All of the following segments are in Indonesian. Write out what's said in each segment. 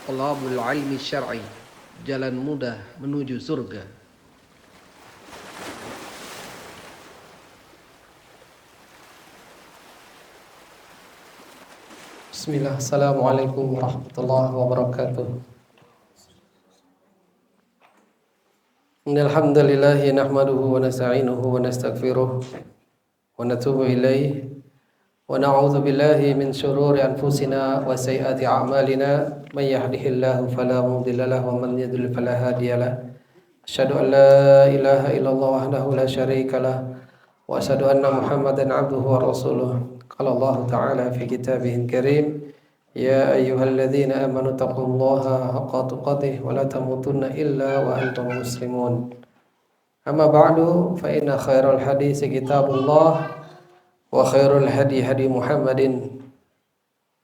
Talabul ilmi syar'i, jalan mudah menuju surga. Bismillah, Assalamualaikum warahmatullahi wabarakatuh. Alhamdulillahi nahmaduhu wa nasta'inuhu wa nastaghfiruh wa natubu ilaih wa na'udzu billahi min syururi anfusina wa sayyiati a'malina may yahdihillahu fala mudilla lahu wa man yudlil fala hadiyalah. Asyhadu an la ilaha illallah wahdahu la syarikalah wa asyhadu anna Muhammadan 'abduhu wa rasuluh. Qala Allah ta'ala fi kitabihil karim, ya ayyuhalladzina amanu taqullaha haqqa tuqatih wa la tamutunna illa wa antum muslimun. Amma ba'du, fa inna khairal hadisi kitabullah wa khairul hadi hadi Muhammadin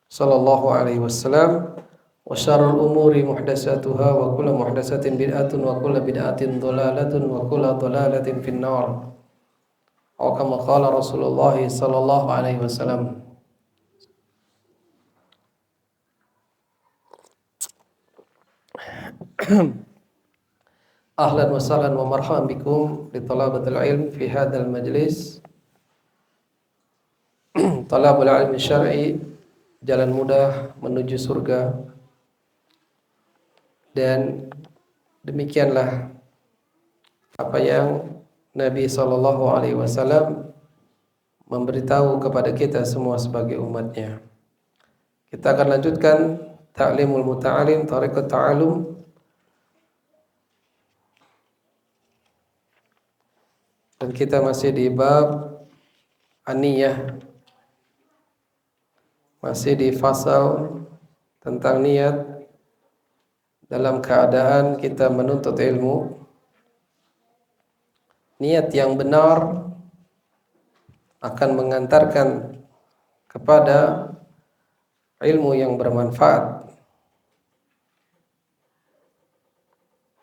sallallahu alaihi wasallam wa syarrul umuri muhdatsatuha wa kullu muhdatsatin bid'atun wa kullu bid'atin dhalalatun wa kullu dhalalatin finnar. Atau kama qala Rasulullah sallallahu alaihi wasallam. Ahlan wa sahlan wa marhaban bikum li talabatil ilm fi hadzal majlis. Talabul ilmi syar'i, jalan mudah menuju surga. Dan demikianlah apa yang Nabi SAW memberitahu kepada kita semua sebagai umatnya. Kita akan lanjutkan ta'limul muta'alim, tariqat ta'alum. Dan kita masih di bab an-niyah, masih di fasal tentang niat dalam keadaan kita menuntut ilmu. Niat yang benar akan mengantarkan kepada ilmu yang bermanfaat.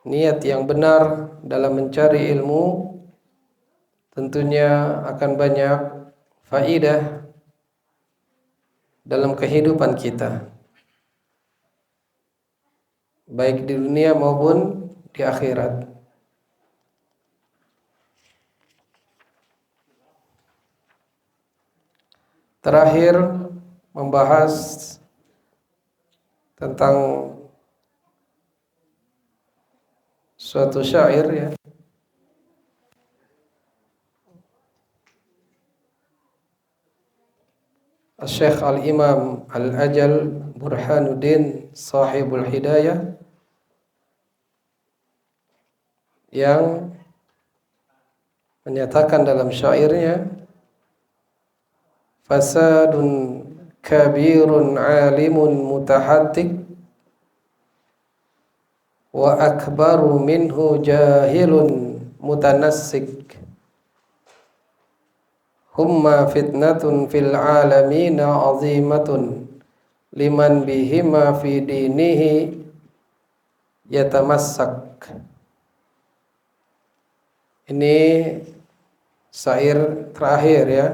Niat yang benar dalam mencari ilmu tentunya akan banyak faidah dalam kehidupan kita, baik di dunia maupun di akhirat. Terakhir membahas tentang suatu syair, ya. Syekh Al-Imam Al-Ajal Burhanuddin Sahibul Hidayah yang menyatakan dalam syairnya, fasadun kabirun alimun mutahattik wa akbaru minhu jahilun mutanassik. Humma fitnatun fil alamina azimatun liman bihima fi dinihi yatamassak. Ini syair terakhir, ya.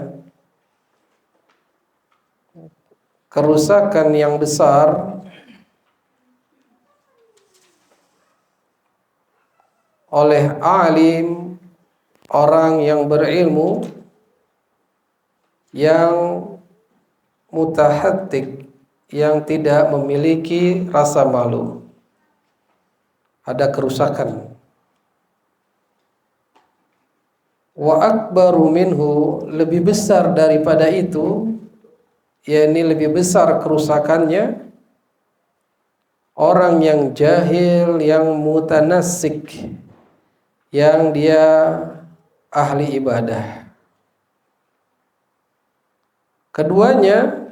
Kerusakan yang besar oleh alim, orang yang berilmu, yang mutahattik, yang tidak memiliki rasa malu. Ada kerusakan. Wa akbaru minhu, lebih besar daripada itu, yakni lebih besar kerusakannya, orang yang jahil, yang mutanassik, yang dia ahli ibadah. Keduanya,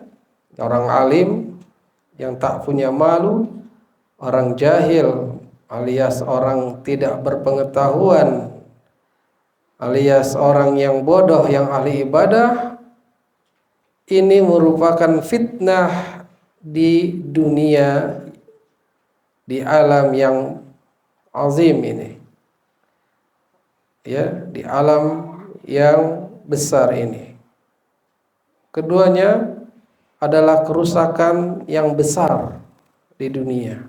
orang alim yang tak punya malu, orang jahil alias orang tidak berpengetahuan, alias orang yang bodoh yang ahli ibadah, ini merupakan fitnah di dunia, di alam yang azim ini, ya, di alam yang besar ini. Keduanya adalah kerusakan yang besar di dunia.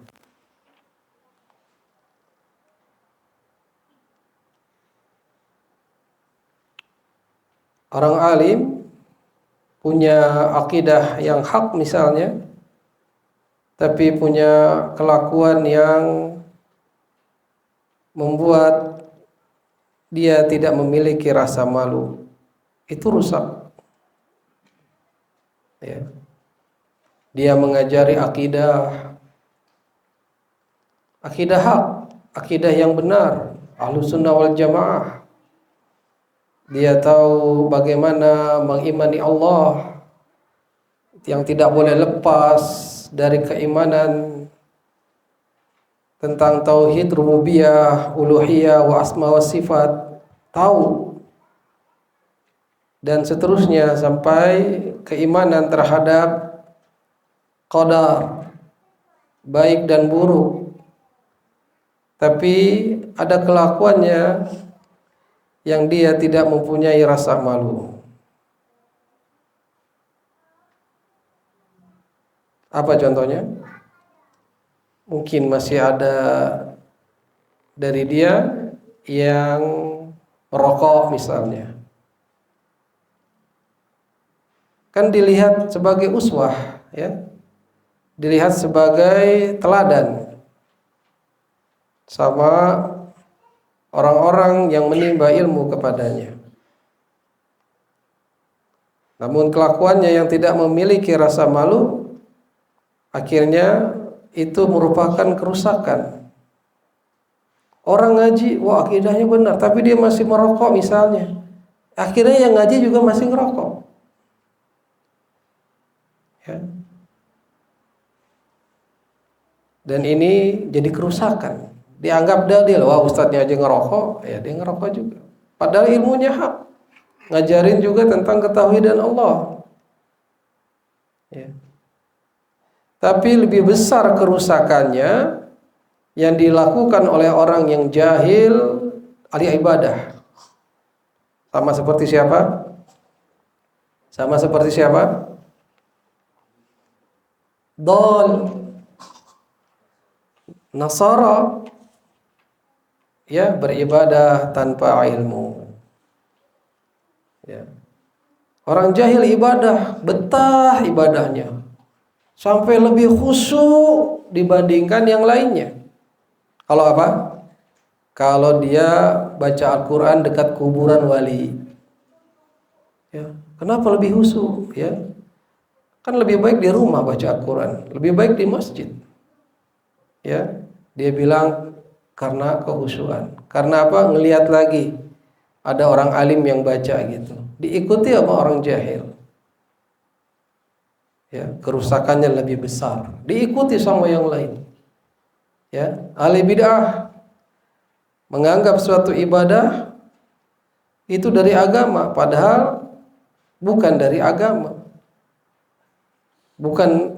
orang alim punya akidah yang hak misalnya, tapi punya kelakuan yang membuat dia tidak memiliki rasa malu, itu rusak. Ya. Dia mengajari akidah hak, akidah yang benar, Ahlus Sunnah wal Jamaah. Dia tahu bagaimana mengimani Allah, yang tidak boleh lepas dari keimanan tentang tauhid rububiyah, uluhiyah, wa asma wa sifat, tahu, dan seterusnya sampai keimanan terhadap qadar, baik dan buruk. Tapi ada kelakuannya yang dia tidak mempunyai rasa malu. Apa contohnya? Mungkin masih ada dari dia yang merokok misalnya. Kan dilihat sebagai uswah, ya. Dilihat sebagai teladan sama orang-orang yang menimba ilmu kepadanya. Namun kelakuannya yang tidak memiliki rasa malu, akhirnya itu merupakan kerusakan. Orang ngaji, wah akidahnya benar, tapi dia masih merokok misalnya. Akhirnya yang ngaji juga masih ngerokok. Ya. Dan ini jadi kerusakan. Dianggap dalil, wah ustadznya aja ngerokok, ya dia ngerokok juga. Padahal ilmunya hak. Ngajarin juga tentang ketauhidan Allah. Ya. Tapi lebih besar kerusakannya yang dilakukan oleh orang yang jahil ahli ibadah. Sama seperti siapa? Sama seperti siapa? Dol, Nasara, ya, beribadah tanpa ilmu. Ya. Orang jahil ibadah, betah ibadahnya, sampai lebih khusyuk dibandingkan yang lainnya. Kalau apa? Kalau dia baca Al-Quran dekat kuburan wali, ya, kenapa lebih khusyuk? Ya, kan lebih baik di rumah baca Al-Quran, lebih baik di masjid. Ya, dia bilang karena kehusuan. Karena apa? Ngelihat lagi ada orang alim yang baca gitu, diikuti sama orang jahil. Ya, kerusakannya lebih besar, diikuti sama yang lain. Ya, ahli bid'ah menganggap suatu ibadah itu dari agama, padahal bukan dari agama. Bukan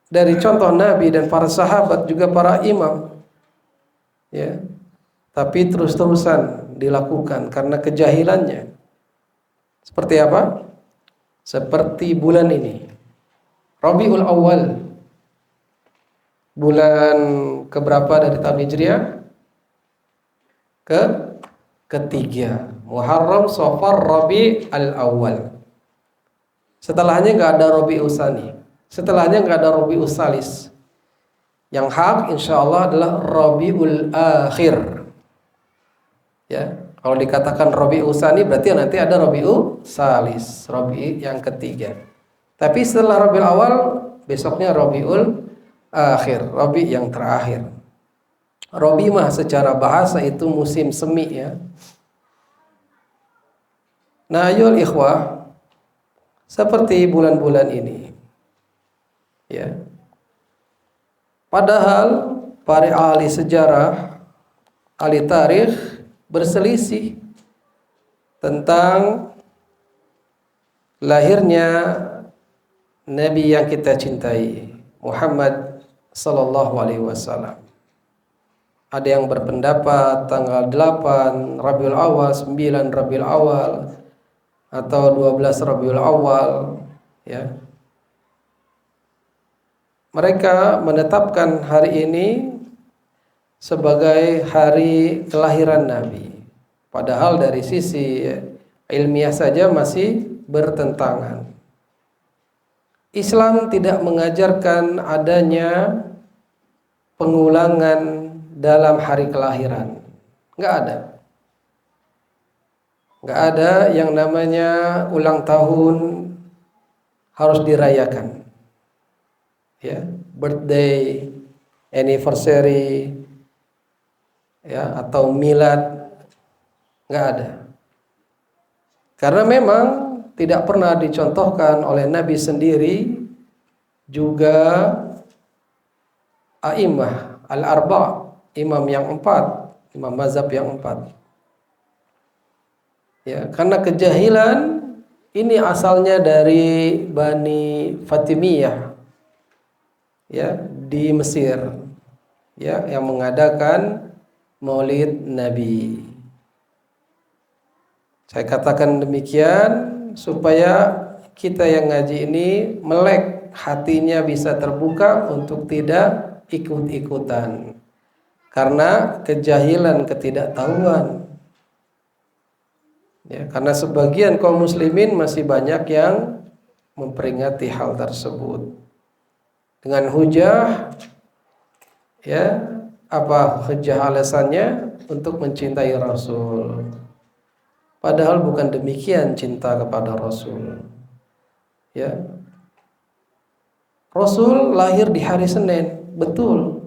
dari contoh Nabi dan para sahabat, juga para imam. Ya. Tapi terus-terusan dilakukan karena kejahilannya. Seperti apa? Seperti bulan ini, Rabiul Awal, bulan keberapa dari tahun Hijriah? Ketiga. Muharram, Safar, Rabiul Awal. Setelahnya nggak ada Rabiul Tsani. Setelahnya nggak ada Rabiul Tsalis. Yang hak insya Allah adalah Rabiul Akhir. Ya, kalau dikatakan Rabiul Tsani berarti nanti ada Rabiul Tsalis, Rabi yang ketiga. Tapi setelah Rabiul Awal besoknya Rabiul Akhir, Rabi yang terakhir. Rabi mah secara bahasa itu musim semi, ya. Nah, ayol ikhwah, seperti bulan-bulan ini, ya. Padahal para ahli sejarah, ahli tarikh berselisih tentang lahirnya Nabi yang kita cintai, Muhammad sallallahu alaihi wasallam. Ada yang berpendapat tanggal 8 Rabiul Awal, 9 Rabiul Awal, atau 12 Rabiul Awal, ya. Mereka menetapkan hari ini sebagai hari kelahiran Nabi. Padahal dari sisi ilmiah saja masih bertentangan. Islam tidak mengajarkan adanya pengulangan dalam hari kelahiran. Nggak ada. Nggak ada yang namanya ulang tahun harus dirayakan. Ya, birthday, anniversary, ya, atau milad, nggak ada. Karena memang tidak pernah dicontohkan oleh Nabi sendiri, juga a'immah al-arba', imam yang 4, imam mazhab yang 4. Ya, karena kejahilan ini asalnya dari Bani Fatimiyah, ya, di Mesir, ya, yang mengadakan Maulid Nabi. Saya katakan demikian supaya kita yang ngaji ini melek, hatinya bisa terbuka untuk tidak ikut-ikutan karena kejahilan, ketidaktahuan. Ya, karena sebagian kaum muslimin masih banyak yang memperingati hal tersebut dengan hujah, ya, apa hujah alasannya? Untuk mencintai Rasul. Padahal bukan demikian cinta kepada Rasul. Ya. Rasul lahir di hari Senin, betul.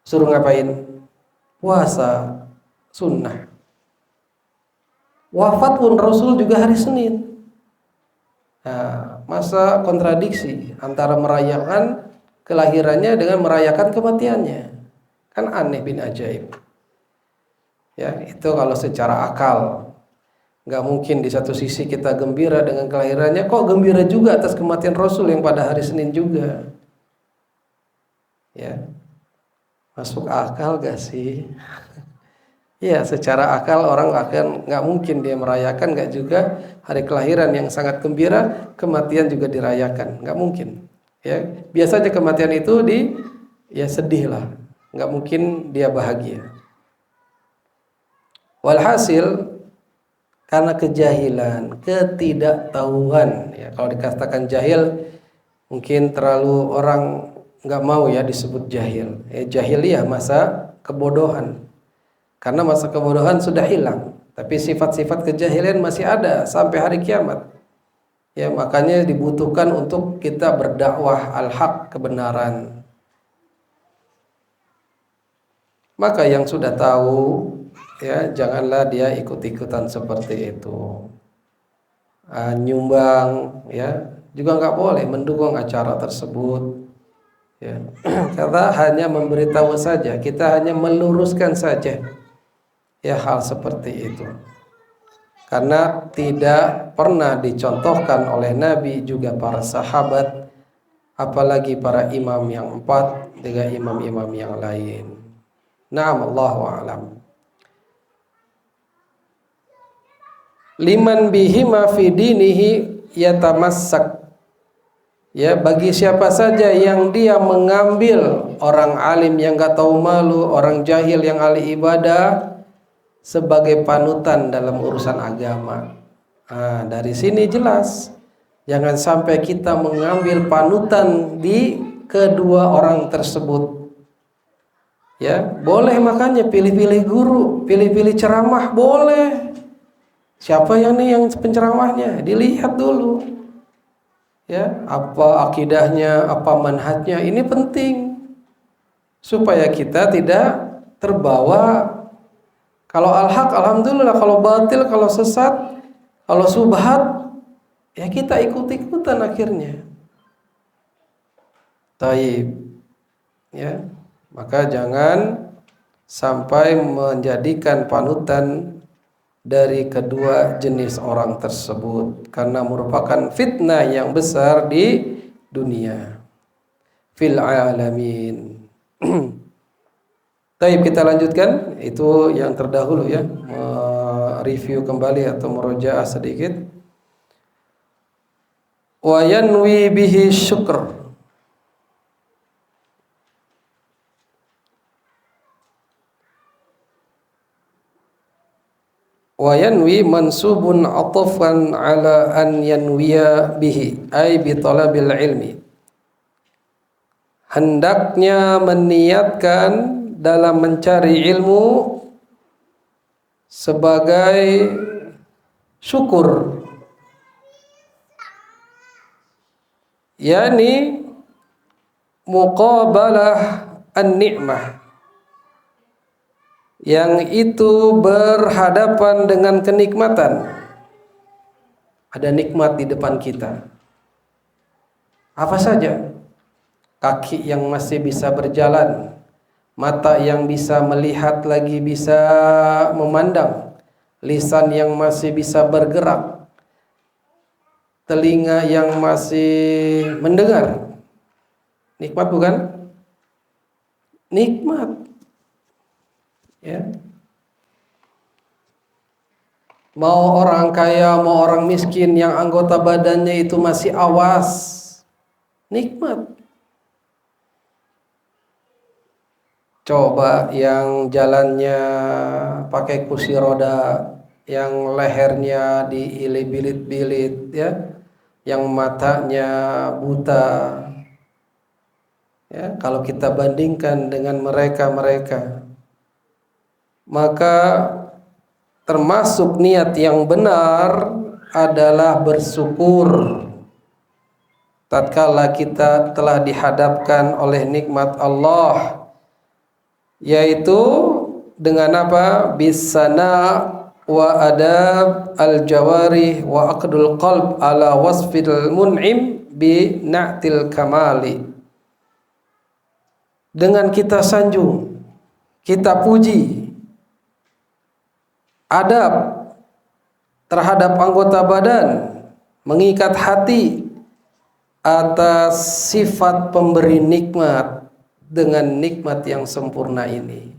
Suruh ngapain? Puasa, sunnah. Wafat pun Rasul juga hari Senin. Nah, masa kontradiksi antara merayakan kelahirannya dengan merayakan kematiannya? Kan aneh bin ajaib. Ya, itu kalau secara akal. Nggak mungkin di satu sisi kita gembira dengan kelahirannya, kok gembira juga atas kematian Rasul yang pada hari Senin juga. Ya, masuk akal gak sih? Ya, secara akal orang akan nggak mungkin dia merayakan, nggak juga hari kelahiran yang sangat gembira, kematian juga dirayakan, nggak mungkin. Ya, biasanya kematian itu ya sedih lah, nggak mungkin dia bahagia. Walhasil karena kejahilan, ketidaktahuan, ya, kalau dikatakan jahil mungkin terlalu orang nggak mau ya disebut jahil. Jahiliyah masa kebodohan. Karena masa kebodohan sudah hilang, tapi sifat-sifat kejahilan masih ada sampai hari kiamat. Ya, makanya dibutuhkan untuk kita berdakwah al-haq, kebenaran. Maka yang sudah tahu, ya, janganlah dia ikut-ikutan seperti itu. Nyumbang, ya, juga nggak boleh mendukung acara tersebut. Ya. Karena hanya memberitahu saja, kita hanya meluruskan saja, ya, hal seperti itu. Karena tidak pernah dicontohkan oleh Nabi juga para sahabat, apalagi para imam yang 4 dengan imam-imam yang lain. Naam, Allahu a'lam. Liman bihima fi dinihi yatamassak. Ya, bagi siapa saja yang dia mengambil orang alim yang gak tahu malu, orang jahil yang ahli ibadah sebagai panutan dalam urusan agama. Nah, dari sini jelas, jangan sampai kita mengambil panutan di kedua orang tersebut. Ya, boleh makanya pilih-pilih guru, pilih-pilih ceramah, boleh. Siapa yang penceramahnya? Dilihat dulu. Ya, apa akidahnya, apa manhajnya, ini penting. Supaya kita tidak terbawa. Kalau al-haq alhamdulillah, kalau batil, kalau sesat, kalau subhat, ya kita ikut-ikutan akhirnya. Taib. Ya. Maka jangan sampai menjadikan panutan dari kedua jenis orang tersebut, karena merupakan fitnah yang besar di dunia fil alamin. Baik, kita lanjutkan. Itu yang terdahulu, ya, review kembali atau murojaah sedikit. Wa yanwi bihi syukr. wa yanwi mansubun atafan ala an yanwiya bihi ay bi talabil ilmi. Hendaknya meniatkan dalam mencari ilmu sebagai syukur, yakni muqabalah an-ni'mah, yang itu berhadapan dengan kenikmatan. Ada nikmat di depan kita. Apa saja? Kaki yang masih bisa berjalan, mata yang bisa melihat lagi bisa memandang, lisan yang masih bisa bergerak, telinga yang masih mendengar. Nikmat bukan? Nikmat. Ya. Mau orang kaya, mau orang miskin yang anggota badannya itu masih awas, nikmat. Coba yang jalannya pakai kursi roda, yang lehernya diilit-bilit, ya, yang matanya buta, ya, kalau kita bandingkan dengan mereka, maka termasuk niat yang benar adalah bersyukur tatkala kita telah dihadapkan oleh nikmat Allah, yaitu dengan apa? Bisana wa adab al-jawarih wa aqdul qalb ala wasfil mun'im bi na'til kamali. Dengan kita sanjung, kita puji adab terhadap anggota badan, mengikat hati atas sifat pemberi nikmat dengan nikmat yang sempurna ini,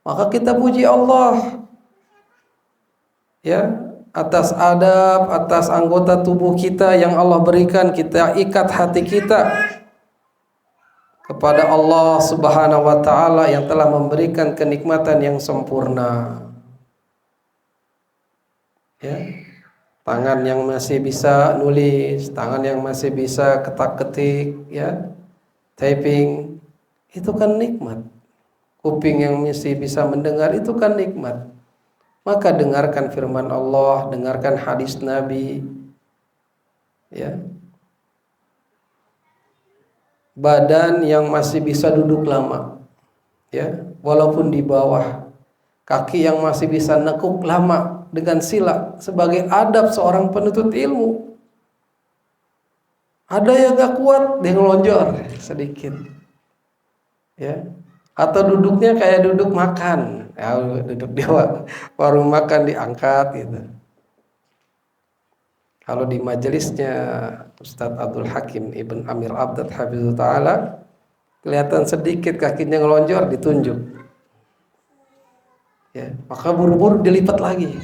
maka kita puji Allah, ya, atas adab, atas anggota tubuh kita yang Allah berikan. Kita ikat hati kita kepada Allah Subhanahu wa taala yang telah memberikan kenikmatan yang sempurna. Ya. Tangan yang masih bisa nulis, tangan yang masih bisa ketak-ketik, ya, typing, itu kan nikmat. Kuping yang masih bisa mendengar, itu kan nikmat. Maka dengarkan firman Allah, dengarkan hadis Nabi, ya. Badan yang masih bisa duduk lama, ya, walaupun di bawah. Kaki yang masih bisa nekuk lama dengan sila sebagai adab seorang penuntut ilmu. Ada yang gak kuat, dia ngelonjor sedikit, ya, atau duduknya kayak duduk makan, ya, duduk di warung makan diangkat gitu. Kalau di majelisnya Ustadz Abdul Hakim Ibn Amir Abdad Hafizullah Ta'ala, kelihatan sedikit kakinya ngelonjor, ditunjuk, ya, maka buru-buru dilipat lagi.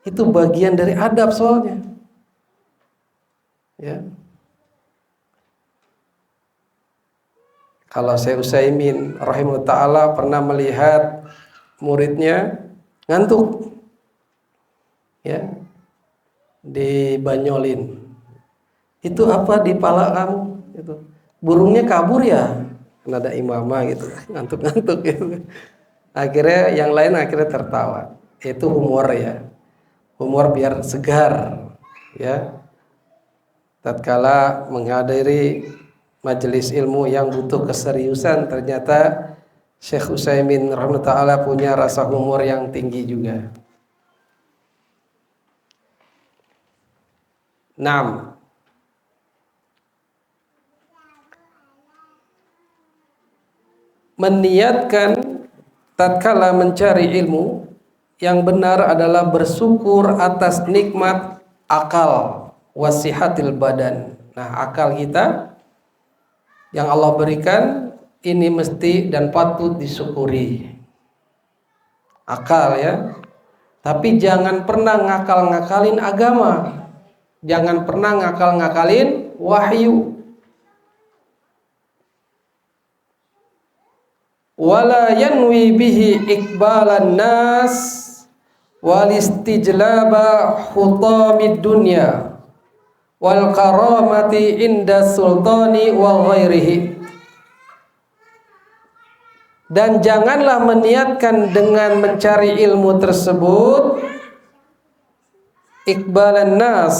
Itu bagian dari adab soalnya, ya. Kalau Syekh Utsaimin rahimahullah ta'ala pernah melihat muridnya ngantuk, ya, dibanyolin. Itu apa di pala kamu? Itu burungnya kabur ya? Kan ada imamah gitu, ngantuk-ngantuk gitu. Akhirnya yang lain tertawa. Itu humor, ya. Humor biar segar, ya. Tatkala menghadiri majelis ilmu yang butuh keseriusan, ternyata Syekh Utsaimin rahimahullah ta'ala punya rasa humor yang tinggi juga. 6. Meniatkan tatkala mencari ilmu yang benar adalah bersyukur atas nikmat akal wasihatil badan. Nah, akal kita yang Allah berikan ini mesti dan patut disyukuri. Akal, ya. Tapi jangan pernah ngakal-ngakalin agama. Jangan pernah ngakal-ngakalin wahyu. Wala yanwi bihi iqbalan nas wal istijlaba hutamid dunya wal karamati inda sultani wa ghairihi. Dan janganlah meniatkan dengan mencari ilmu tersebut iqbalan nas,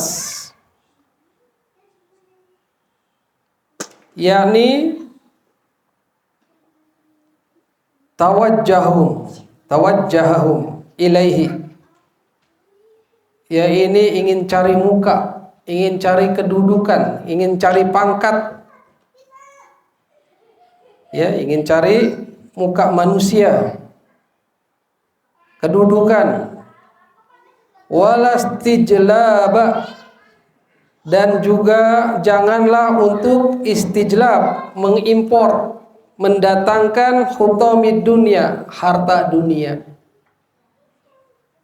yakni tawajjahum ilaihi, ya ini ingin cari muka, ingin cari kedudukan, ingin cari pangkat, ya ingin cari muka manusia, kedudukan. Walastijlaba, dan juga janganlah untuk istijlab, mengimpor, mendatangkan hutamid dunia, harta dunia.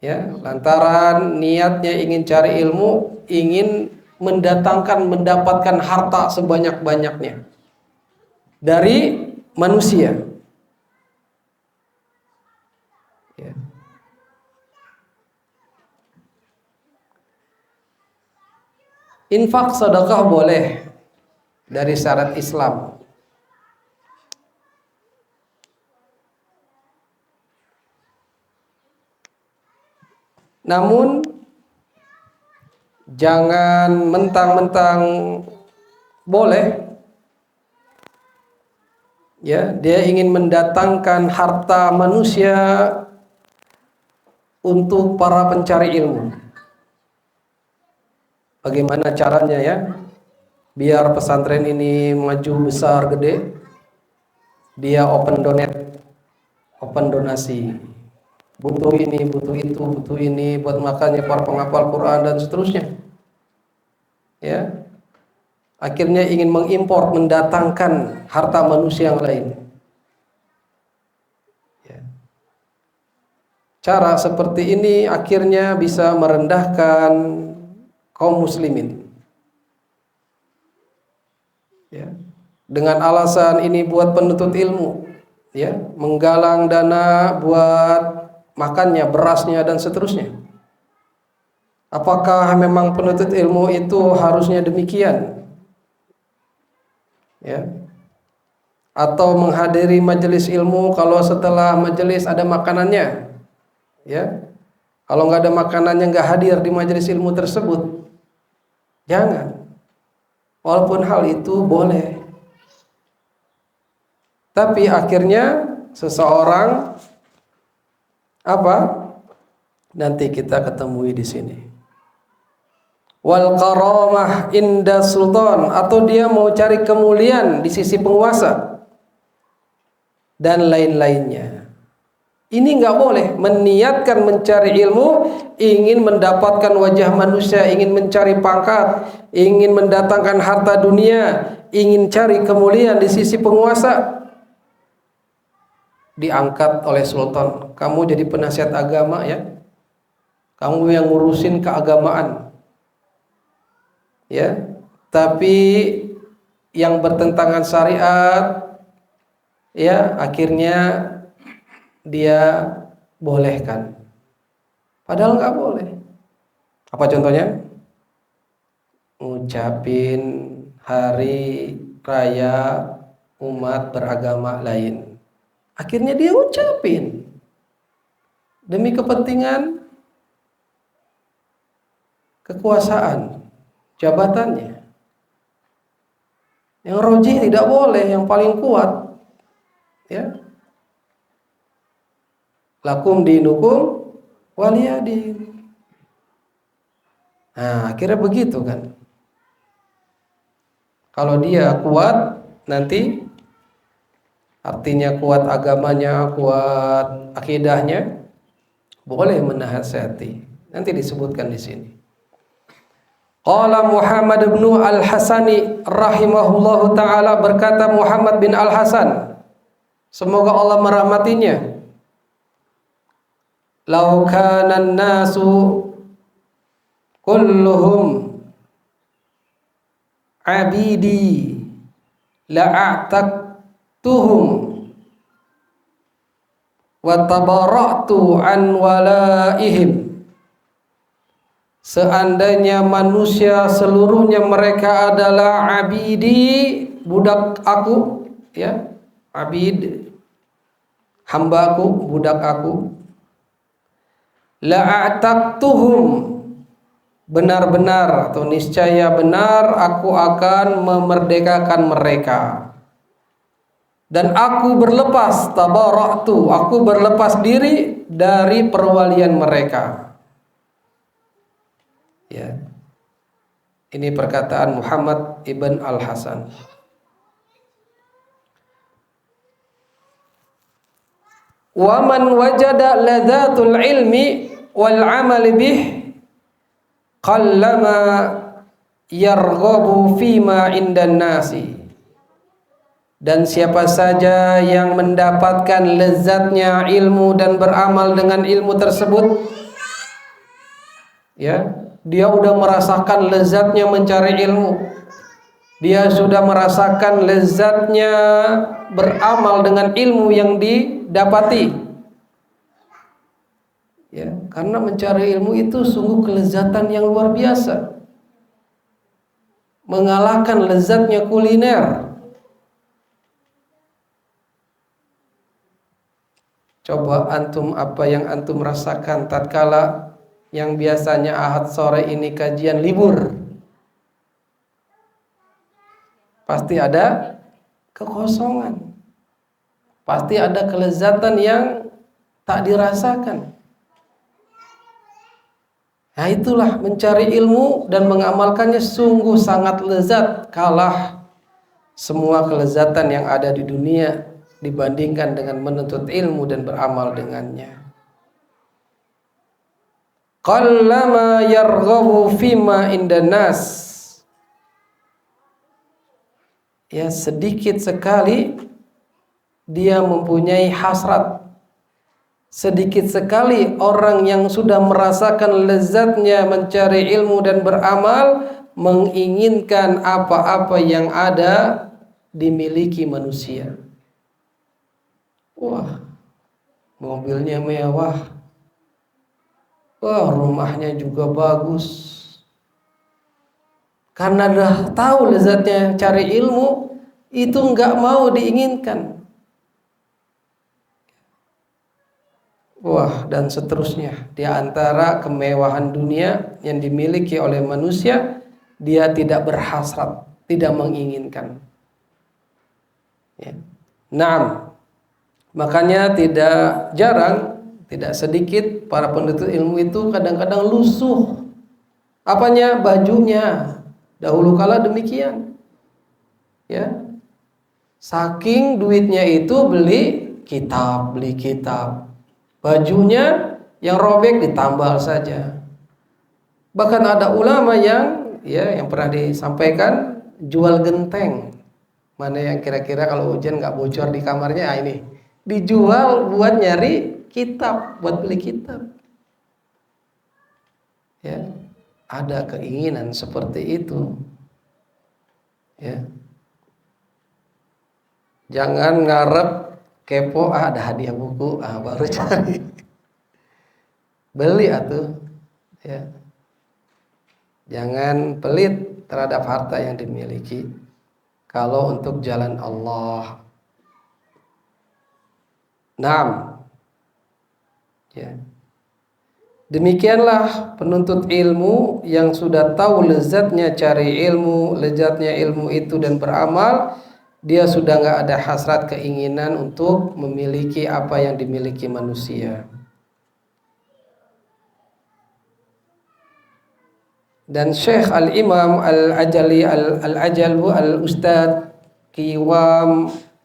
Ya, lantaran niatnya ingin cari ilmu, ingin mendapatkan harta sebanyak-banyaknya dari manusia. Ya. Infak sedekah boleh dari syarat Islam. Namun jangan mentang-mentang boleh, ya dia ingin mendatangkan harta manusia untuk para pencari ilmu. Bagaimana caranya ya biar pesantren ini maju besar gede? Dia open donasi, butuh ini, butuh itu, butuh ini buat makannya para penghafal Quran dan seterusnya. Ya, akhirnya ingin mengimpor, mendatangkan harta manusia yang lain. Ya. Cara seperti ini akhirnya bisa merendahkan kaum muslimin. Ya. Dengan alasan ini buat penuntut ilmu, ya, menggalang dana buat makannya, berasnya dan seterusnya. Apakah memang penuntut ilmu itu harusnya demikian? Ya. Atau menghadiri majelis ilmu kalau setelah majelis ada makanannya? Ya. Kalau nggak ada makanannya nggak hadir di majelis ilmu tersebut. Jangan. Walaupun hal itu boleh. Tapi akhirnya seseorang apa? Nanti kita ketemui di sini. Wal karamah inda sultan, atau dia mau cari kemuliaan di sisi penguasa dan lain-lainnya. Ini nggak boleh. Meniatkan mencari ilmu, ingin mendapatkan wajah manusia, ingin mencari pangkat, ingin mendatangkan harta dunia, ingin cari kemuliaan di sisi penguasa. Diangkat oleh sultan, kamu jadi penasihat agama ya, kamu yang ngurusin keagamaan ya, tapi yang bertentangan syariat ya akhirnya dia bolehkan, padahal nggak boleh. Apa contohnya? Ngucapin hari raya umat beragama lain, akhirnya dia ucapin demi kepentingan kekuasaan jabatannya. Yang rojih tidak boleh, yang paling kuat ya, lakum dinukum waliyadin. Nah akhirnya begitu kan. Kalau dia kuat nanti, artinya kuat agamanya, kuat akidahnya, boleh menasihati. Nanti disebutkan di sini. Qala Muhammad bin Al-Hasani rahimahullahu taala, berkata Muhammad bin Al-Hasan, semoga Allah merahmatinya, "Lau kana an-nasu kulluhum abidi la'ataqtuhum wa tabara'tu an walaihim. Seandainya manusia seluruhnya mereka adalah abidi, budak aku, ya, abid, hambaku, budak aku, la'ataqtuhum, benar-benar atau niscaya benar aku akan memerdekakan mereka. Dan aku berlepas, tabara'tu, aku berlepas diri dari perwalian mereka. Ya. Ini perkataan Muhammad ibn Al-Hasan. Wa man wajada ladzatul ilmi wal amal bih qallama yarghabu fima indan nasi. Dan siapa saja yang mendapatkan lezatnya ilmu dan beramal dengan ilmu tersebut, ya, dia udah merasakan lezatnya mencari ilmu. Dia sudah merasakan lezatnya beramal dengan ilmu yang didapati. Ya, karena mencari ilmu itu sungguh kelezatan yang luar biasa. Mengalahkan lezatnya kuliner. Coba antum, apa yang antum rasakan tatkala yang biasanya Ahad sore ini kajian libur? Pasti ada kekosongan. Pasti ada kelezatan yang tak dirasakan. Nah, itulah mencari ilmu dan mengamalkannya sungguh sangat lezat, kalah semua kelezatan yang ada di dunia dibandingkan dengan menuntut ilmu dan beramal dengannya. Qallama yarghabu fima indan nas. Ya, sedikit sekali dia mempunyai hasrat. Sedikit sekali orang yang sudah merasakan lezatnya mencari ilmu dan beramal menginginkan apa-apa yang ada dimiliki manusia. Wah, mobilnya mewah. Wah, rumahnya juga bagus. Karena dah tahu lezatnya cari ilmu, itu enggak mau diinginkan. Wah, dan seterusnya. Di antara kemewahan dunia yang dimiliki oleh manusia, dia tidak berhasrat, tidak menginginkan. Ya. Naam. Makanya tidak jarang, tidak sedikit para penuntut ilmu itu kadang-kadang lusuh. Apanya? Bajunya. Dahulu kala demikian. Ya. Saking duitnya itu beli kitab. Bajunya yang robek ditambal saja. Bahkan ada ulama yang pernah disampaikan jual genteng. Mana yang kira-kira kalau hujan nggak bocor di kamarnya, ini dijual buat nyari kitab, buat beli kitab. Ya, ada keinginan seperti itu. Ya, jangan ngarep kepo, ada hadiah buku, baru cari. Beli atuh. Ya. Jangan pelit terhadap harta yang dimiliki. Kalau untuk jalan Allah. Naam. Ya. Demikianlah penuntut ilmu yang sudah tahu lezatnya cari ilmu, lezatnya ilmu itu dan beramal, dia sudah nggak ada hasrat keinginan untuk memiliki apa yang dimiliki manusia. Dan Syekh Al-Imam Al-Ajali Al-Ajalbu Al-Ustad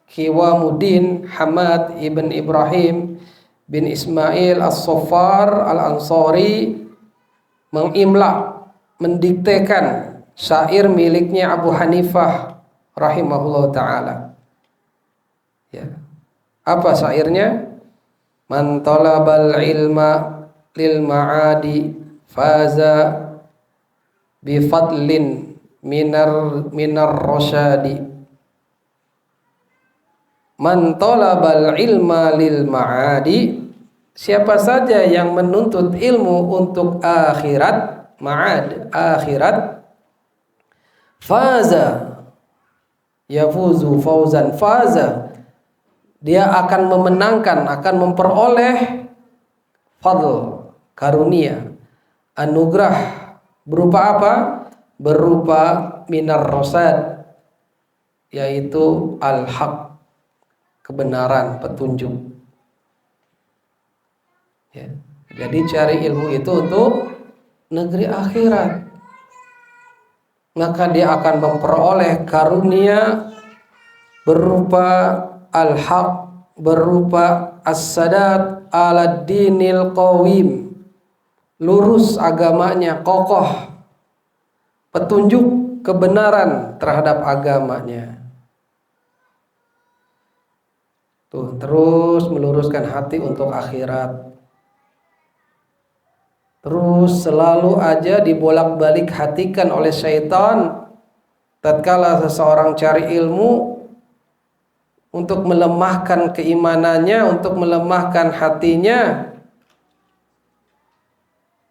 Qiwamuddin Hamad ibn Ibrahim bin Ismail As-Saffar Al-Ansari mengimla, mendiktekan syair miliknya Abu Hanifah rahimahullah ta'ala. Ya. Apa syairnya? Man talabal ilma lil ma'adi faza bifadlin minar rasyadi. Man talabal ilma lil ma'adi, siapa saja yang menuntut ilmu untuk akhirat, ma'ad, akhirat, faza, yafuzu fauzan faza, dia akan memenangkan, akan memperoleh fadl, karunia, anugerah berupa apa? Berupa minar rosad, yaitu al-haq, kebenaran, petunjuk. Ya. Jadi cari ilmu itu untuk negeri akhirat, maka dia akan memperoleh karunia berupa al-haq, berupa as-sadat ala dinil qawim, lurus agamanya, kokoh, petunjuk kebenaran terhadap agamanya. Tuh, terus meluruskan hati untuk akhirat. Terus selalu aja dibolak-balik hatikan oleh syaitan tatkala seseorang cari ilmu, untuk melemahkan keimanannya, untuk melemahkan hatinya.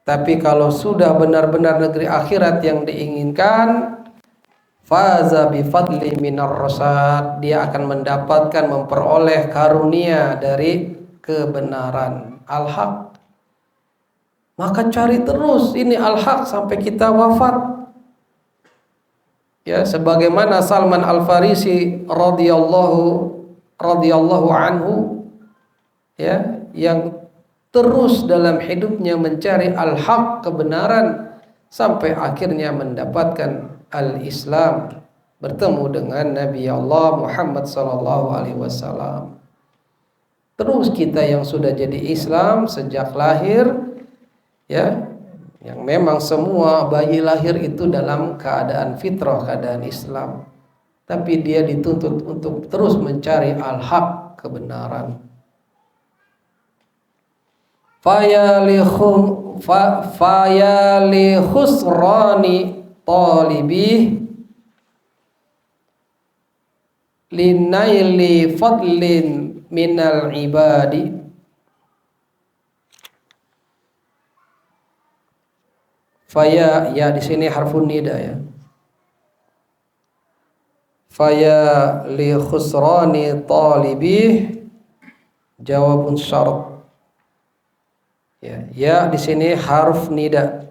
Tapi kalau sudah benar-benar negeri akhirat yang diinginkan, faza bi fadli minar rasad, dia akan mendapatkan, memperoleh karunia dari kebenaran, al-haq. Maka cari terus ini al-haq sampai kita wafat. Ya, sebagaimana Salman Al-Farisi radhiyallahu anhu, ya, yang terus dalam hidupnya mencari al-haq, kebenaran, sampai akhirnya mendapatkan al-Islam, bertemu dengan Nabi Allah Muhammad sallallahu alaihi wasallam. Terus kita yang sudah jadi Islam sejak lahir, ya, yang memang semua bayi lahir itu dalam keadaan fitrah, keadaan Islam, tapi dia dituntut untuk terus mencari al-haq, kebenaran. Fayali khusrani talibih linaili fadlin minal ibadi. Faya, ya di sini harfun nida, ya. Faya li khusrani talibih jawabun syarat. Ya di sini harf nida.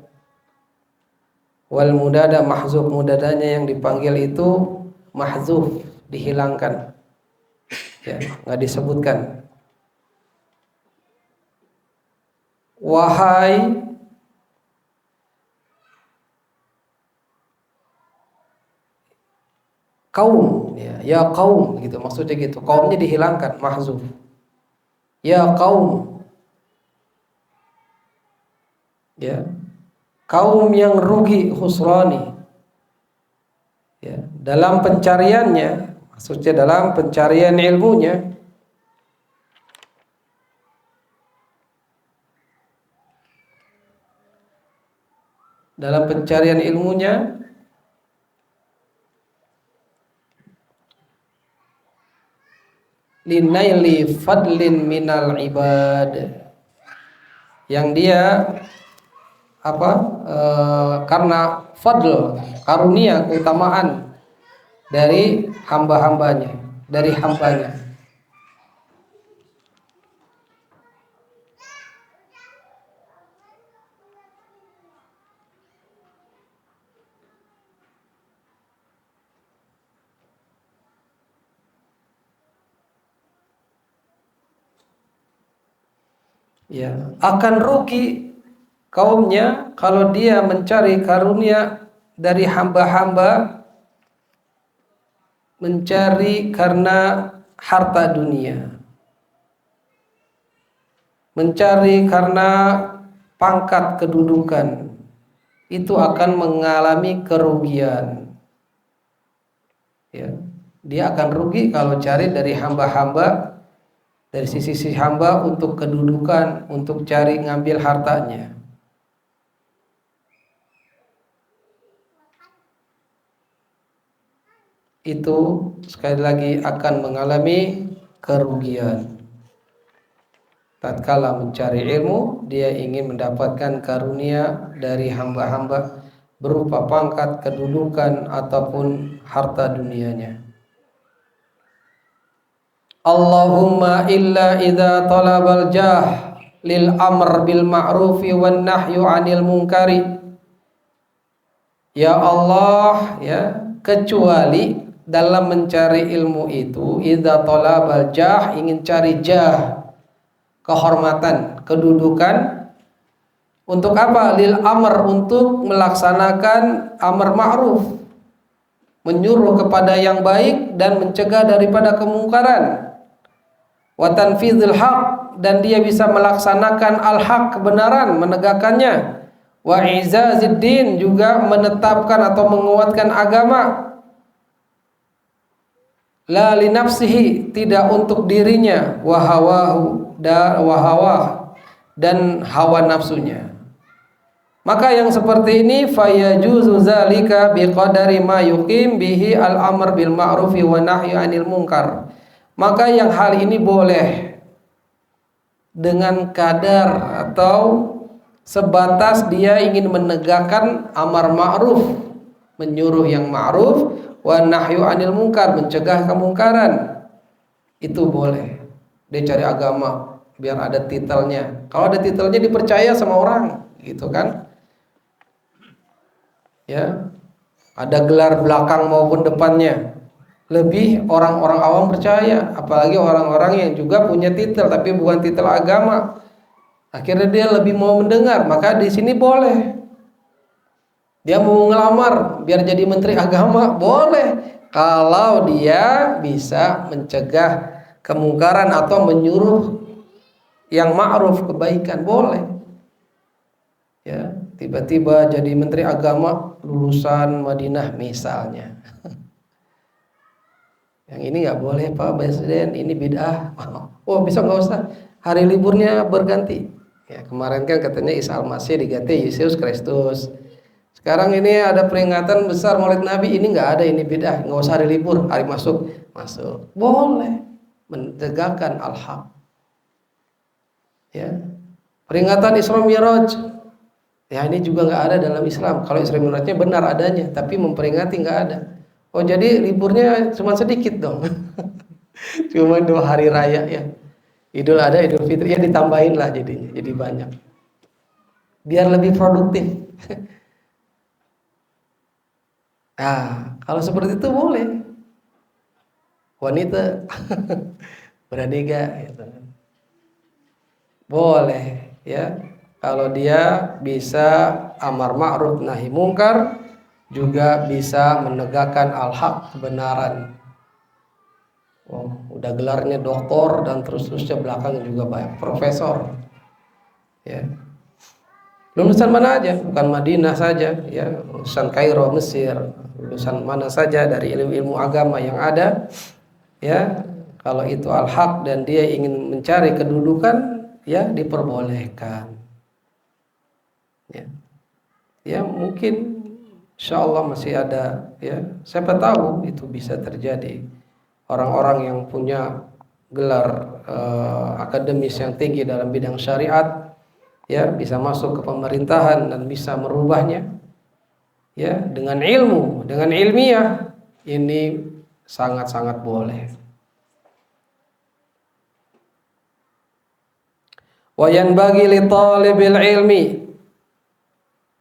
Wal mudada mahzuf, mudadanya yang dipanggil itu mahzuf, dihilangkan. Ya, enggak disebutkan. Wahai kaum, ya kaum gitu, maksudnya gitu. Kaumnya dihilangkan, mahzuf. Ya kaum, ya, kaum yang rugi, khusrani, ya, dalam pencariannya, maksudnya dalam pencarian ilmunya. Dalam pencarian ilmunya, linaili fadlin minal ibad, yang dia karena fadl, karunia, keutamaan dari hamba-hambanya, dari hambanya. Ya, akan rugi kaumnya kalau dia mencari karunia dari hamba-hamba, mencari karena harta dunia, mencari karena pangkat kedudukan, itu akan mengalami kerugian. Ya, dia akan rugi kalau cari dari hamba-hamba, dari sisi hamba untuk kedudukan, untuk cari ngambil hartanya. Itu sekali lagi akan mengalami kerugian. Tatkala mencari ilmu, dia ingin mendapatkan karunia dari hamba-hamba berupa pangkat, kedudukan ataupun harta dunianya. Allahumma illa idza talabal jah lil amr bil ma'rufi wan nahyu 'anil munkari. Ya Allah, ya, kecuali dalam mencari ilmu itu idza talabal jah, ingin cari jah, kehormatan, kedudukan. Untuk apa? Lil amr, untuk melaksanakan amar ma'ruf, menyuruh kepada yang baik dan mencegah daripada kemungkaran. Wa tanfizil haq, dan dia bisa melaksanakan al-haq, kebenaran, menegakkannya. Wa izaziddin, juga menetapkan atau menguatkan agama. La li nafsihi, tidak untuk dirinya, wa hawahu, dan hawa nafsunya. Maka yang seperti ini fayajuzu zalika biqadari ma yuqim bihi al-amr bil ma'rufi wa nahyu 'anil munkar. Maka yang hal ini boleh dengan kadar atau sebatas dia ingin menegakkan amar ma'ruf, menyuruh yang ma'ruf, wa nahyu 'anil munkar, mencegah kemungkaran. Itu boleh. Dia cari agama biar ada titelnya. Kalau ada titelnya dipercaya sama orang, gitu kan? Ya, ada gelar belakang maupun depannya, lebih orang-orang awam percaya, apalagi orang-orang yang juga punya titel tapi bukan titel agama. Akhirnya dia lebih mau mendengar, maka di sini boleh. Dia mau ngelamar biar jadi menteri agama, boleh. Kalau dia bisa mencegah kemungkaran atau menyuruh yang ma'ruf, kebaikan, boleh. Ya, tiba-tiba jadi menteri agama lulusan Madinah misalnya. Yang ini nggak boleh Pak Presiden, ini bid'ah. Oh, besok nggak usah, hari liburnya berganti. Ya, kemarin kan katanya Isa Al-Masih diganti Yesus Kristus. Sekarang ini ada peringatan besar Maulid Nabi, ini nggak ada, ini bid'ah, nggak usah hari libur, hari masuk. Boleh menegakkan al-haq. Ya, peringatan Isra Mi'raj, ya ini juga nggak ada dalam Islam. Kalau Isra Mi'rajnya benar adanya, tapi memperingati nggak ada. Oh, jadi liburnya cuma sedikit dong. Cuma 2 hari raya ya. Idul Adha, Idul Fitri, ya ditambahin lah jadinya, jadi banyak. Biar lebih produktif. Nah, kalau seperti itu boleh. Wanita berani gak? Gitu. Boleh ya. Kalau dia bisa amar ma'ruf nahi mungkar, juga bisa menegakkan al-haq, kebenaran. Oh, udah gelarnya doktor dan terus-terusnya belakang juga banyak profesor. Ya. Lulusan mana aja, bukan Madinah saja, ya, lulusan Kairo, Mesir, lulusan mana saja dari ilmu-ilmu agama yang ada, ya. Kalau itu al-haq dan dia ingin mencari kedudukan, ya diperbolehkan. Ya. Ya, mungkin insyaallah masih ada, ya. Siapa tahu itu bisa terjadi. Orang-orang yang punya gelar akademis yang tinggi dalam bidang syariat, ya, bisa masuk ke pemerintahan dan bisa merubahnya, ya, dengan ilmu, dengan ilmiah. Ini sangat-sangat boleh. Wa yanbaghi li talibil ilmi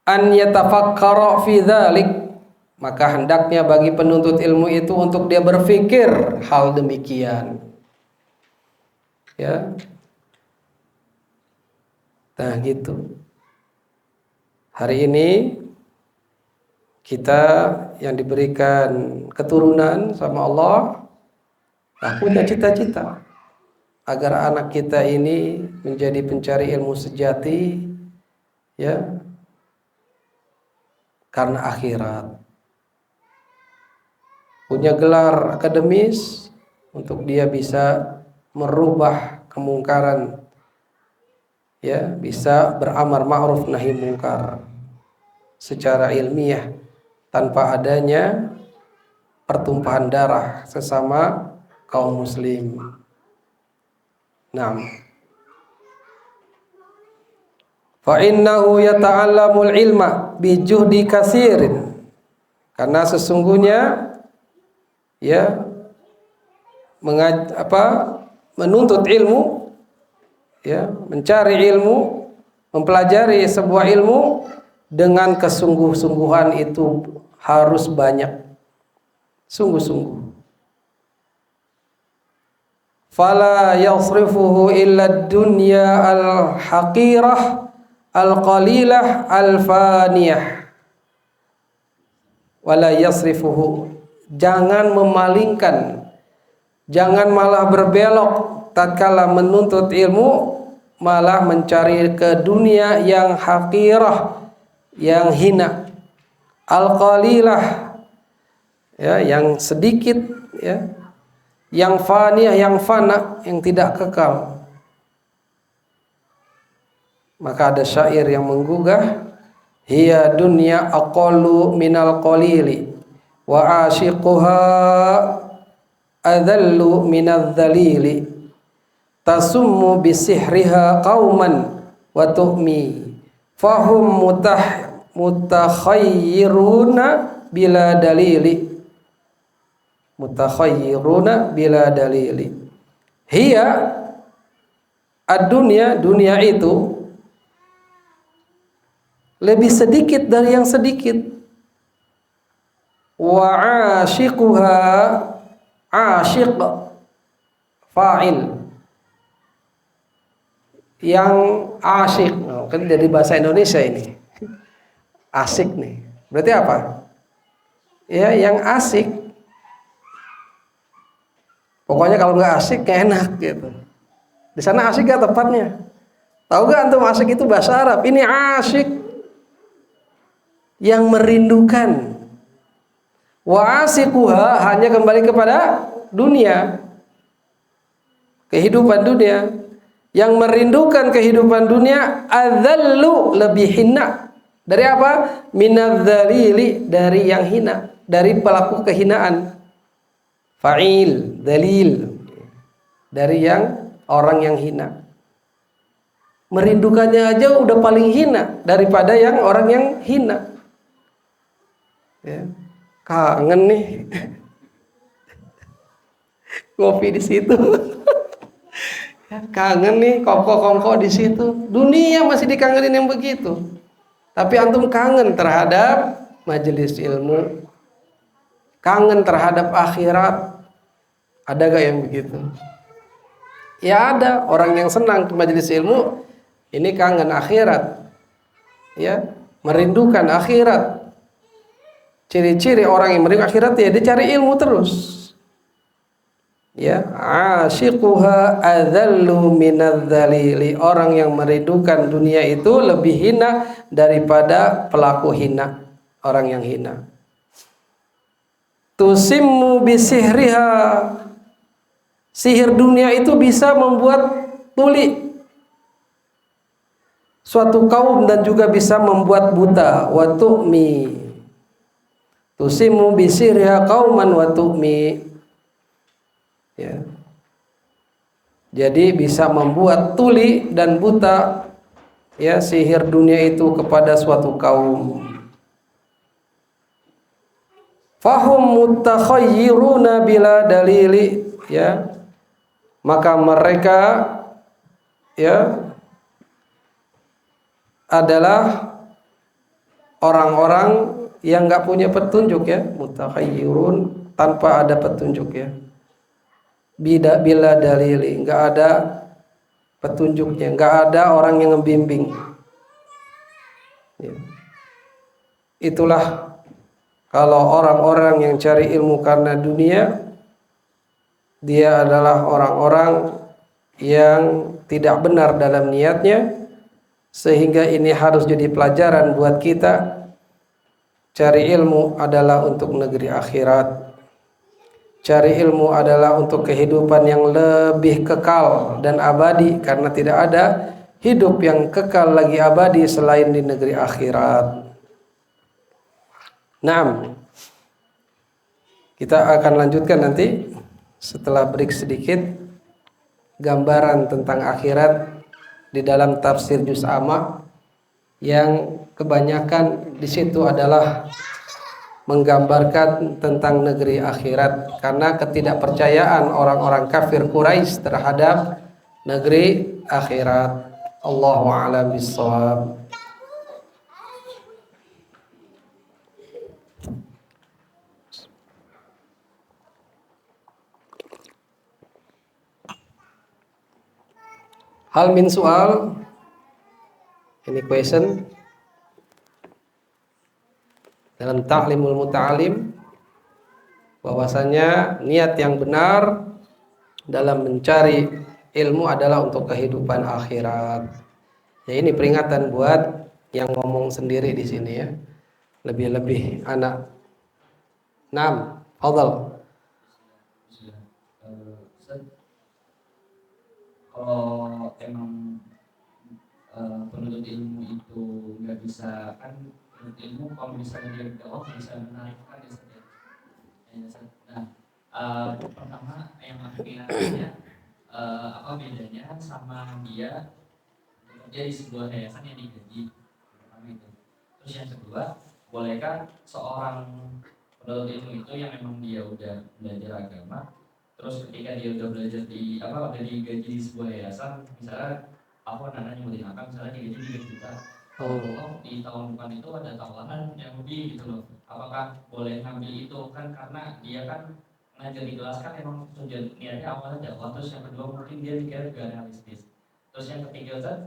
an yatafakkara fi dzalik, maka hendaknya bagi penuntut ilmu itu untuk dia berpikir hal demikian. Ya. Nah, gitu. Hari ini kita yang diberikan keturunan sama Allah, punya cita-cita agar anak kita ini menjadi pencari ilmu sejati, ya, karena akhirat. Punya gelar akademis untuk dia bisa merubah kemungkaran, ya, bisa beramar ma'ruf nahi mungkar secara ilmiah tanpa adanya pertumpahan darah sesama kaum muslim. Naam. Fa innahu yata'allamul ilma bi juhdi katsirin. Karena sesungguhnya ya menuntut ilmu, ya, mencari ilmu, mempelajari sebuah ilmu dengan kesungguh-sungguhan itu harus banyak, sungguh-sungguh. Fala yasrifuhu illa dunya al-haqirah al-qalilah al-faniyah. Wala yasrifuhu, jangan memalingkan, jangan malah berbelok tatkala menuntut ilmu, malah mencari ke dunia yang haqirah, yang hina, al-qalilah, ya, yang sedikit, ya, yang faniyah, yang fana, yang tidak kekal. Maka ada syair yang menggugah, hiya dunya aqallu minal qalili wa ashiquha adallu minadh dhalili tasummu bisihriha qauman wa tu'mi fahum mutakhayyiruna bila dalili, mutakhayyiruna bila dalili. Hiya ad-dunya, dunia itu lebih sedikit dari yang sedikit. Wa ashiquha, ashiq fa'il, yang asyik, kan dari bahasa Indonesia ini asik nih, berarti apa? Ya, yang asik. Pokoknya kalau nggak asik nggak enak gitu. Di sana asik gak tepatnya? Tahu gak antum asik itu bahasa Arab? Ini asik yang merindukan. Wa asikuha, hanya kembali kepada dunia, kehidupan dunia. Yang merindukan kehidupan dunia, adzallu, lebih hina. Dari apa? Minadzalili, dari yang hina, dari pelaku kehinaan. Fa'il, dalil, dari yang orang yang hina. Merindukannya aja udah paling hina daripada yang orang yang hina. Ya. Kangen nih ngopi di situ. Kangen nih kongko-kongko di situ. Dunia masih dikangenin yang begitu. Tapi antum kangen terhadap majelis ilmu, kangen terhadap akhirat. Ada gak yang begitu? Ya ada. Orang yang senang ke majelis ilmu ini kangen akhirat, ya, merindukan akhirat. Ciri-ciri orang yang merindukan akhirat, ya, dia cari ilmu terus. Ya, ashiquha adzallu minadh-dhalili. Orang yang merindukan dunia itu lebih hina daripada pelaku hina, orang yang hina. Tusimmu bisihriha. Sihir dunia itu bisa membuat tuli suatu kaum dan juga bisa membuat buta. Wa tu'mi. Tusimmu bisihriha qauman wa tu'mi. Ya. Jadi bisa membuat tuli dan buta, ya, sihir dunia itu kepada suatu kaum. Fahum mutakhayyiruna bila dalili, ya. Maka mereka, ya, adalah orang-orang yang enggak punya petunjuk, ya, mutakhayyirun, tanpa ada petunjuk, ya. Bila dalili, enggak ada petunjuknya, enggak ada orang yang membimbing. Ya. Itulah kalau orang-orang yang cari ilmu karena dunia, dia adalah orang-orang yang tidak benar dalam niatnya, sehingga ini harus jadi pelajaran buat kita. Cari ilmu adalah untuk negeri akhirat. Cari ilmu adalah untuk kehidupan yang lebih kekal dan abadi, karena tidak ada hidup yang kekal lagi abadi selain di negeri akhirat. Naam. Kita akan lanjutkan nanti setelah break sedikit. gambaran tentang akhirat di dalam tafsir Juz Amma yang kebanyakan di situ adalah menggambarkan tentang negeri akhirat, karena ketidakpercayaan orang-orang kafir Quraisy terhadap negeri akhirat. Allahu a'lam bishawab. Hal min soal, ini question dalam ta'limul muta'alim, bahwasanya niat yang benar dalam mencari ilmu adalah untuk kehidupan akhirat. Ya, ini peringatan buat yang ngomong sendiri di sini ya. Lebih-lebih anak. Naam, fadhal. Kalau emang penuntut ilmu itu nggak bisa, kan penuntut ilmu kalau misalnya dia jawab bisa menarikkan ya saja. Nah, pertama yang aku ingatnya apa bedanya sama dia bekerja di sebuah yayasan yang digaji, pertama itu. Terus yang kedua, bolehkah seorang penuntut ilmu itu yang memang dia udah belajar agama, terus ketika dia udah belajar di udah digaji di sebuah yayasan, misalnya aku nanya nyebutin apa, misalnya digaji 3 juta, kalau di tahun depan itu ada tawaran yang lebih gitu loh, apakah boleh ngambil itu? Kan karena dia kan ngajar di kelas kan emang tujuan niatnya awalnya dakwah, terus yang kedua mungkin dia mikir gak realistis, terus yang ketiga Ustaz,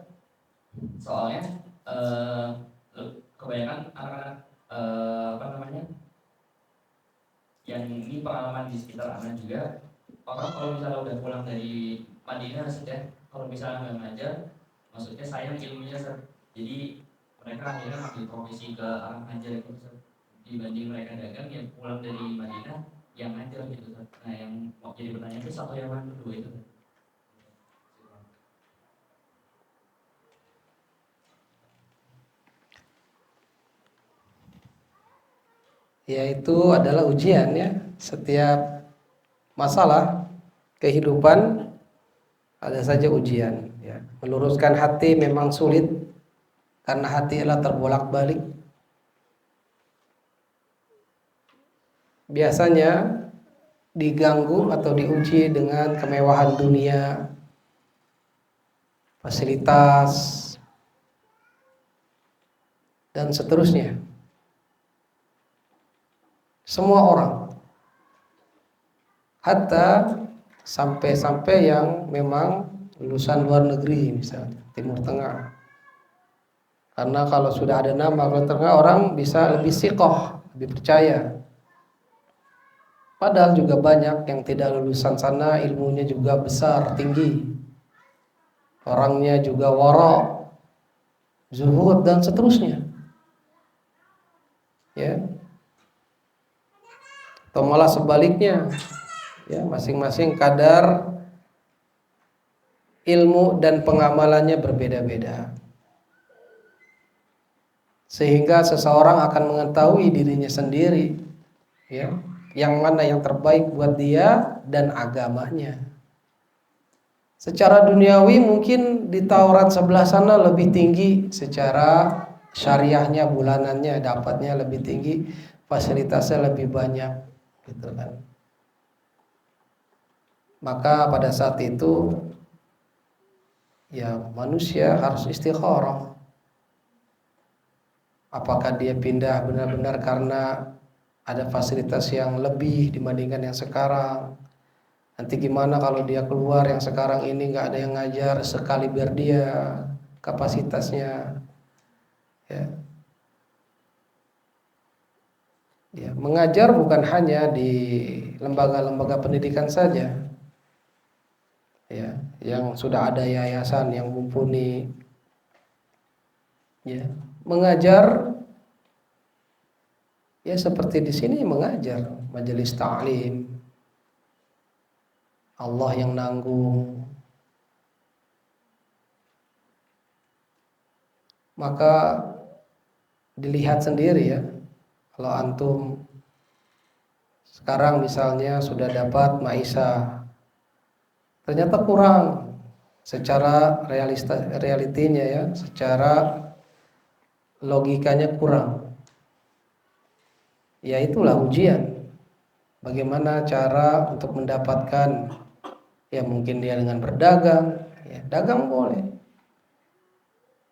soalnya kebanyakan anak-anak yang ini pengalaman di sekitar anak juga, orang kalau misalnya udah pulang dari Madinah saja, kalau misalnya nggak ngajar, maksudnya sayang ilmunya jadi mereka akhirnya ambil profesi ke arah ngajar itu dibanding mereka dagang yang pulang dari Madinah yang ngajar gitu. Nah yang mau jadi pertanyaan itu satu yang mana kedua itu? Yaitu adalah ujian ya. Setiap masalah kehidupan ada saja ujian ya. Meluruskan hati memang sulit karena hati adalah terbolak-balik. Biasanya diganggu atau diuji dengan kemewahan dunia, fasilitas, dan seterusnya. Semua orang, hatta sampai yang memang lulusan luar negeri, misalnya Timur Tengah. Karena kalau sudah ada nama Timur Tengah, orang bisa lebih siqoh, lebih percaya. Padahal juga banyak yang tidak lulusan sana, ilmunya juga besar, tinggi, orangnya juga wara', zuhud, dan seterusnya. Ya, atau malah sebaliknya, ya, masing-masing kadar ilmu dan pengamalannya berbeda-beda, sehingga seseorang akan mengetahui dirinya sendiri, ya, yang mana yang terbaik buat dia dan agamanya. Secara duniawi mungkin di tawuran sebelah sana lebih tinggi, secara syariahnya bulanannya dapatnya lebih tinggi, fasilitasnya lebih banyak. Gitu kan. Maka pada saat itu ya manusia harus istikharah. Apakah dia pindah benar-benar karena ada fasilitas yang lebih dibandingkan yang sekarang? Nanti gimana kalau dia keluar yang sekarang ini nggak ada yang ngajar sekali biar dia kapasitasnya, ya. Ya, mengajar bukan hanya di lembaga-lembaga pendidikan saja, ya, yang sudah ada yayasan yang mumpuni, ya, mengajar, ya seperti di sini mengajar majelis ta'lim, Allah yang nanggung, maka dilihat sendiri ya. Kalau antum sekarang misalnya sudah dapat maisha, ternyata kurang secara realitinya ya, secara logikanya kurang. Ya itulah ujian. Bagaimana cara untuk mendapatkan, ya mungkin dia dengan berdagang, ya dagang boleh.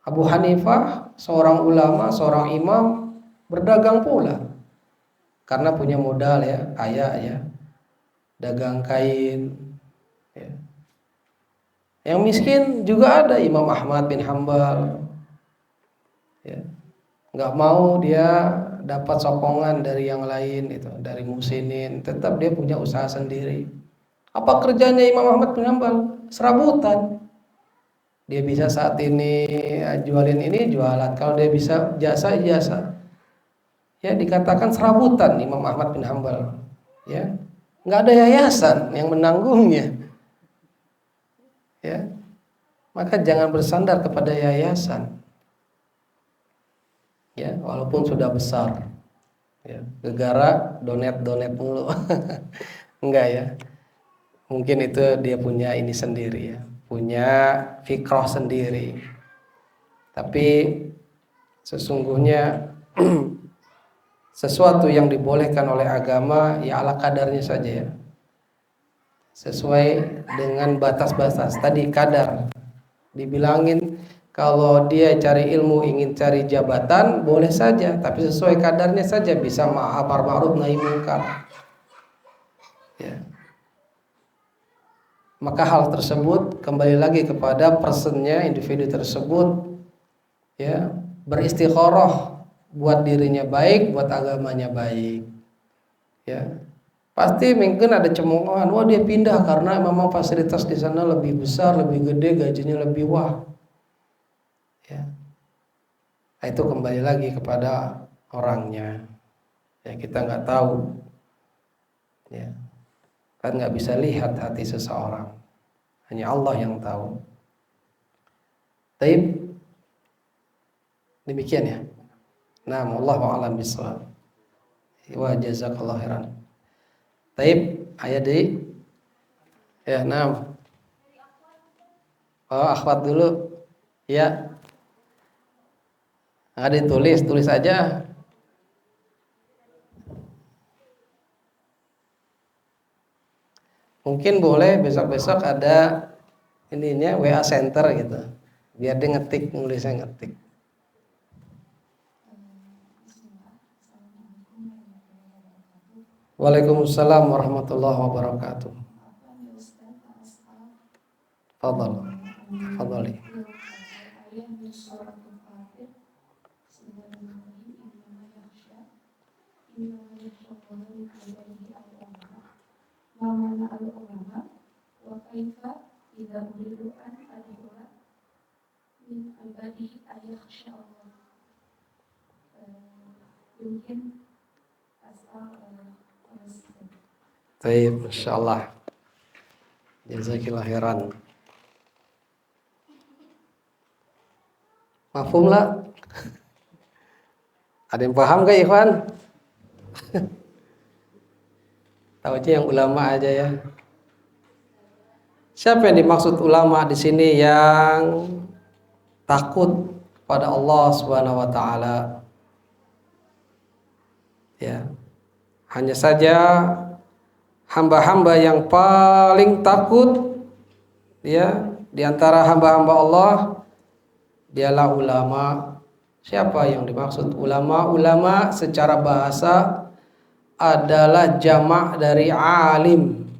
Abu Hanifah seorang ulama, seorang imam, berdagang pula karena punya modal ya, kaya ya, dagang kain ya. Yang miskin juga ada Imam Ahmad bin Hambal ya. Nggak mau dia dapat sokongan dari yang lain itu, dari musinin, tetap dia punya usaha sendiri. Apa kerjanya Imam Ahmad bin Hambal? Serabutan. Dia bisa saat ini jualin ini, jualan. Kalau dia bisa jasa, jasa. Ya dikatakan serabutan Imam Ahmad bin Hambal. Ya, nggak ada yayasan yang menanggungnya. Ya, maka jangan bersandar kepada yayasan. Ya, walaupun sudah besar. Ya, gegara donet mulu. Enggak ya. Mungkin itu dia punya ini sendiri ya, punya fikrah sendiri. Tapi sesungguhnya sesuatu yang dibolehkan oleh agama ya ala kadarnya saja ya. Sesuai dengan batas-batas. Tadi kadar. Dibilangin kalau dia cari ilmu ingin cari jabatan boleh saja, tapi sesuai kadarnya saja, bisa amar ma'ruf nahi munkar. Ya. Maka hal tersebut kembali lagi kepada personnya, individu tersebut ya, beristikharah buat dirinya baik, buat agamanya baik. Ya. Pasti mungkin ada cemoohan, wah dia pindah karena memang fasilitas di sana lebih besar, lebih gede, gajinya lebih wah. Ya. Nah, itu kembali lagi kepada orangnya. Ya, kita nggak tahu. Ya. Kan nggak bisa lihat hati seseorang, hanya Allah yang tahu. Taib, demikian ya. Nah, wallahu a'lam bishawab. Wa jazakallahu khairan. Taib, ayat di ya, nah. Oh, akhwat dulu. Ya. Nggak ditulis, tulis aja. Mungkin boleh besok-besok ada ininya WA center gitu. Biar dia ngetik, nulisnya ngetik. Waalaikumsalam warahmatullahi wabarakatuh. Fadhal. Fadhali. Mana al-ulama wa kaifa idza uridu an adhura min ibadihi ayakhsha Allah. Mungkin asal Baik, insyaallah. Jazakillah khairan. Mafhum lah? Ada yang paham gak ikhwan? Tahu aja yang ulama aja ya. Siapa yang dimaksud ulama di sini? Yang takut pada Allah Subhanahu wa taala. Ya. Hanya saja hamba-hamba yang paling takut ya di antara hamba-hamba Allah dialah ulama. Siapa yang dimaksud ulama? Ulama secara bahasa adalah jamak dari alim,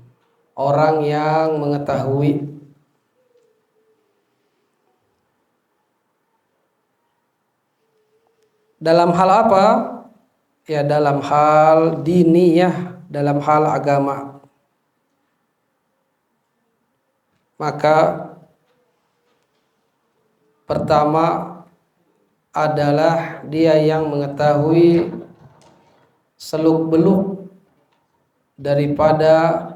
orang yang mengetahui. Dalam hal apa? Ya dalam hal diniyah, dalam hal agama. Maka pertama adalah dia yang mengetahui seluk-beluk daripada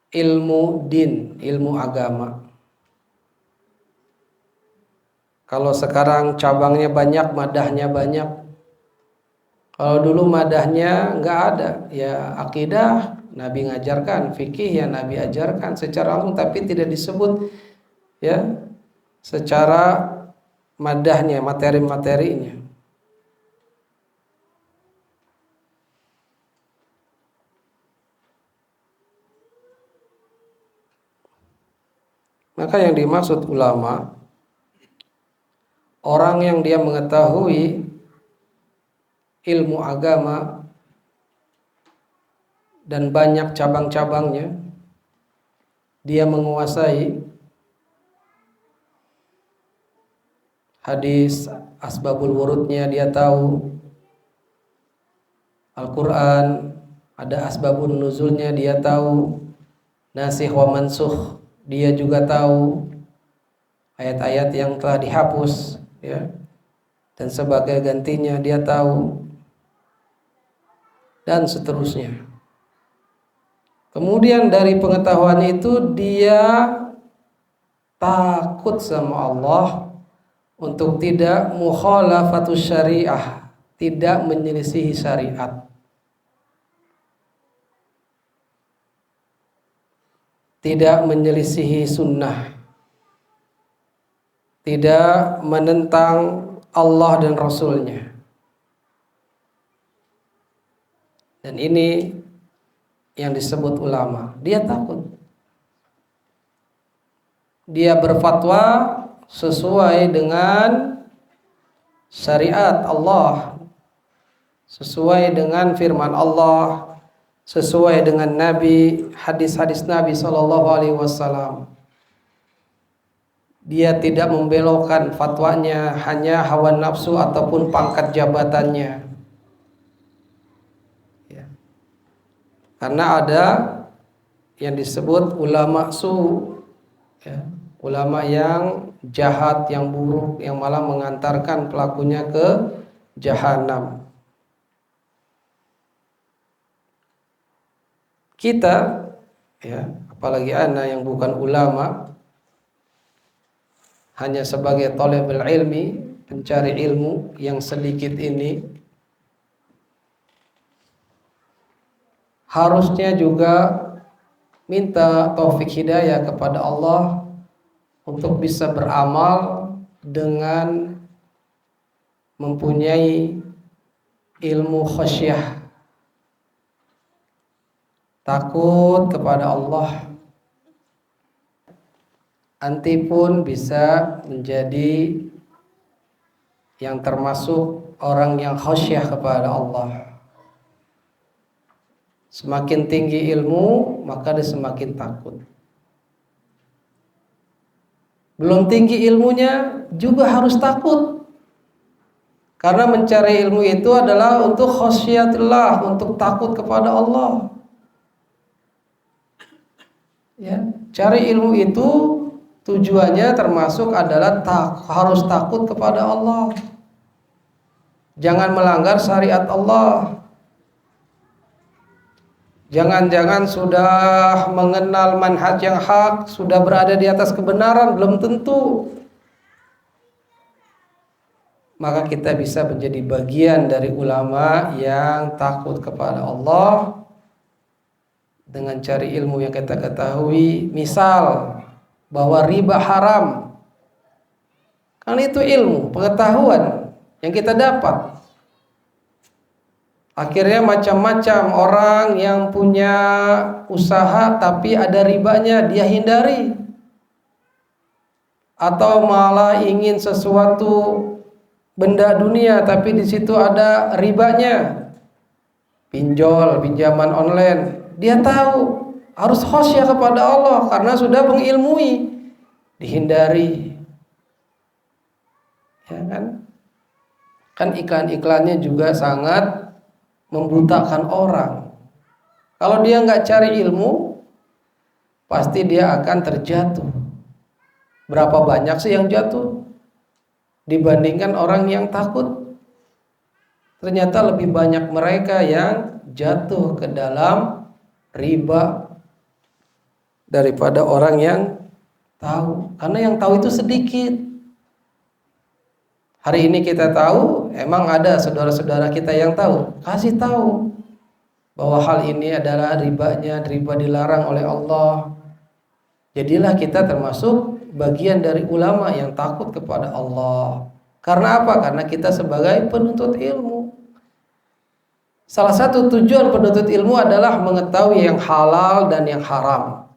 ilmu din, ilmu agama. Kalau sekarang cabangnya banyak, madahnya banyak. Kalau dulu madahnya nggak ada, ya akidah Nabi ngajarkan, fikih yang Nabi ajarkan secara langsung, tapi tidak disebut ya secara madahnya, materi-materinya. Maka yang dimaksud ulama, orang yang dia mengetahui ilmu agama dan banyak cabang-cabangnya, dia menguasai hadis, asbabul wurudnya dia tahu, Al-Quran ada asbabun nuzulnya dia tahu, nasikh wa mansukh dia juga tahu, ayat-ayat yang telah dihapus ya dan sebagai gantinya dia tahu, dan seterusnya. Kemudian dari pengetahuan itu dia takut sama Allah untuk tidak mukhalafatus syariah, tidak menyelisihi syariat, tidak menyelisihi sunnah, tidak menentang Allah dan Rasulnya. Dan ini yang disebut ulama. Dia takut. Dia berfatwa sesuai dengan syariat Allah, sesuai dengan firman Allah, sesuai dengan Nabi, hadis-hadis Nabi SAW. Dia tidak membelokkan fatwanya hanya hawa nafsu ataupun pangkat jabatannya. Ya. Karena ada yang disebut ulama su, ya, ulama yang jahat, yang buruk, yang malah mengantarkan pelakunya ke jahanam. Kita, ya, apalagi ana yang bukan ulama, hanya sebagai thalibul ilmi, pencari ilmu yang sedikit ini, harusnya juga minta taufik hidayah kepada Allah untuk bisa beramal dengan mempunyai ilmu khasyah, takut kepada Allah. Anti pun bisa menjadi yang termasuk orang yang khasyah kepada Allah. Semakin tinggi ilmu, maka dia semakin takut. Belum tinggi ilmunya juga harus takut. Karena mencari ilmu itu adalah untuk khasyatullah, untuk takut kepada Allah. Ya, cari ilmu itu tujuannya termasuk adalah harus takut kepada Allah. Jangan melanggar syariat Allah. Jangan-jangan sudah mengenal manhaj yang hak, sudah berada di atas kebenaran, belum tentu. Maka kita bisa menjadi bagian dari ulama yang takut kepada Allah dengan cari ilmu yang kita ketahui. Misal bahwa riba haram, kan itu ilmu, pengetahuan yang kita dapat. Akhirnya macam-macam orang yang punya usaha tapi ada ribanya dia hindari, atau malah ingin sesuatu benda dunia tapi di situ ada ribanya, pinjol, pinjaman online, dia tahu harus khasyah kepada Allah karena sudah mengilmui, dihindari. Ya kan? Kan iklan-iklannya juga sangat membutakan orang. Kalau dia nggak cari ilmu, pasti dia akan terjatuh. Berapa banyak sih yang jatuh dibandingkan orang yang takut? Ternyata lebih banyak mereka yang jatuh ke dalam riba daripada orang yang tahu. Karena yang tahu itu sedikit. Hari ini kita tahu, emang ada saudara-saudara kita yang tahu, kasih tahu. bahwa hal ini adalah riba dilarang oleh Allah. Jadilah kita termasuk bagian dari ulama yang takut kepada Allah. Karena apa? Karena kita sebagai penuntut ilmu. Salah satu tujuan penuntut ilmu adalah mengetahui yang halal dan yang haram,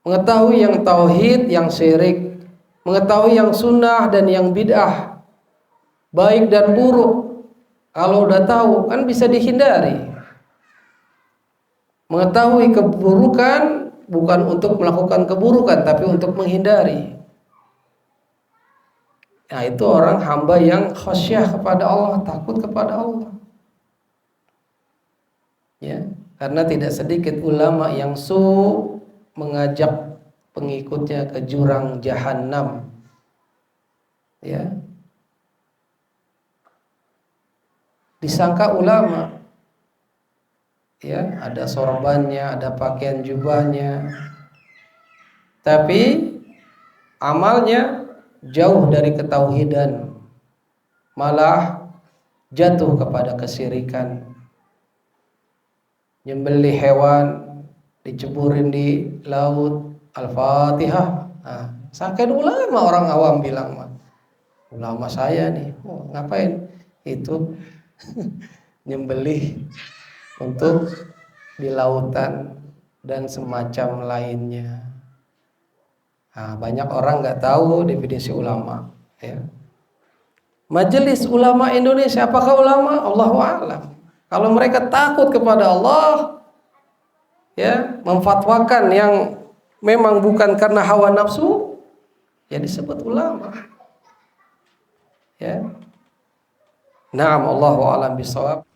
mengetahui yang tauhid, yang syirik, mengetahui yang sunnah dan yang bid'ah, baik dan buruk. Kalau udah tahu kan bisa dihindari. Mengetahui keburukan bukan untuk melakukan keburukan, tapi untuk menghindari. Nah, itu orang hamba yang khasyah kepada Allah, takut kepada Allah. Ya, karena tidak sedikit ulama yang mengajak pengikutnya ke jurang jahanam. Ya. Disangka ulama. Ya, ada sorbannya, ada pakaian jubahnya. Tapi amalnya jauh dari ketauhidan. Malah jatuh kepada kesyirikan. Nyembelih hewan, diceburin di laut. Al-Fatihah. Nah, saking ulama orang awam bilang, ulama saya nih, ngapain? Itu nyembelih untuk di lautan dan semacam lainnya. Nah, banyak orang nggak tahu definisi ulama. Ya. Majelis Ulama Indonesia, apakah ulama? Allahu a'lam. Kalau mereka takut kepada Allah, ya, memfatwakan yang memang bukan karena hawa nafsu, ya disebut ulama. Ya. Naam, Allahu a'lam bishawab.